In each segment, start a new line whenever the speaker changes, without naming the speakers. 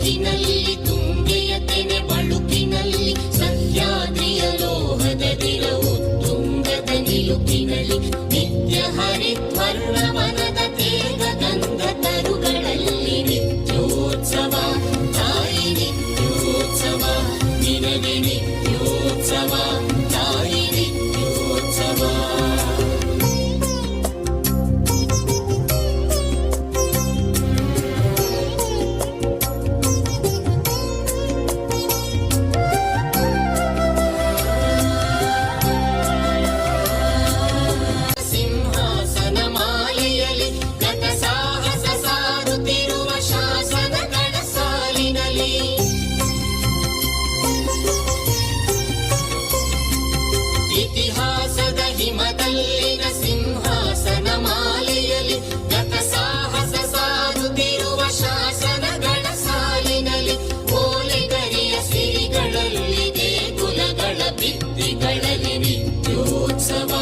ಬದುಕಿನಲ್ಲಿ ತುಂಗೆಯ ತೆನೆ ಬಳುಕಿನಲ್ಲಿ ಸಹ್ಯಾದ್ರಿಯ ಲೋಹದ ದಿರವು ತುಂಗದ ನಿಲುಕಿನಲ್ಲಿ ನಿತ್ಯ ಹರಿದ್ವರ್ಣ ವನದ ತೇಗ ಗಂಧ ತರುಗಳಲ್ಲಿ ನಿತ್ಯೋತ್ಸವ ತಾಯಿ ನಿತ್ಯೋತ್ಸವ ನಿನಗೆ ನಿತ್ಯೋತ್ಸವ ತಾಯಿ ನಿತ್ಯೋತ್ಸವ. ಇತಿಹಾಸದ ಹಿಮದಲ್ಲಿನ ಸಿಂಹಾಸನ ಮಾಲೆಯಲ್ಲಿ ಗತ ಸಾಹಸ ಸಾರುತ್ತಿರುವ ಶಾಸನಗಳ ಸಾಲಿನಲ್ಲಿ ಓಲೆಗರಿಯ ಸಿರಿಗಳಲ್ಲಿ ದೇಗುಲಗಳ ಭಿತ್ತಿಗಳಲ್ಲಿ ನಿತ್ಯೋತ್ಸವ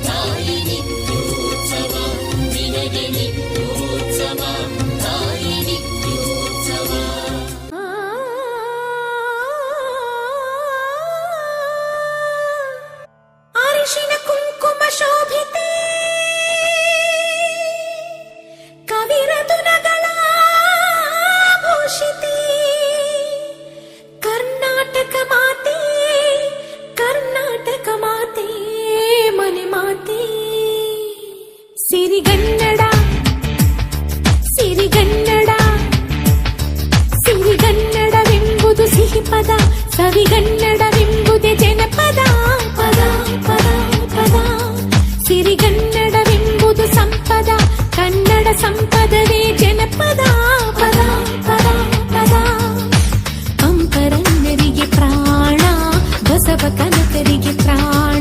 ತಾಯಿ ನಿತ್ಯೋತ್ಸವ ನಿನಗೆ ನಿತ್ಯೋತ್ಸವ ತಾಯಿ ನಿತ್ಯೋತ್ಸವ.
ಅರಿಶಿನ ಕುಂಕುಮ ಶೋಭಿತೆ ಕವಿರತುನಗಳ ಭೂಷಿತೆ ಕರ್ನಾಟಕ ಮಾತೆ ಕರ್ನಾಟಕ ಮಾತೆ ಮನೆ ಮಾತೆ ಸಿರಿಗನ್ನಡ ಸಿರಿಗನ್ನಡ ಸಿರಿಗನ್ನಡವೆಂಬುದು ಸಿಹಿ ಪದ ಸವಿಗನ್ನಡವೆಂಬುದೇ ಜನಪದ ಪದ ಪದ ಪದ ಸಿರಿಗನ್ನಡವೆಂಬುದು ಸಂಪದ ಕನ್ನಡ ಸಂಪದವೇ ಜನಪದ ಪದ ಪದ ಪದ ಪಂಪರನ್ನರಿಗೆ ಪ್ರಾಣ ಬಸವ ಕನಕರಿಗೆ ಪ್ರಾಣ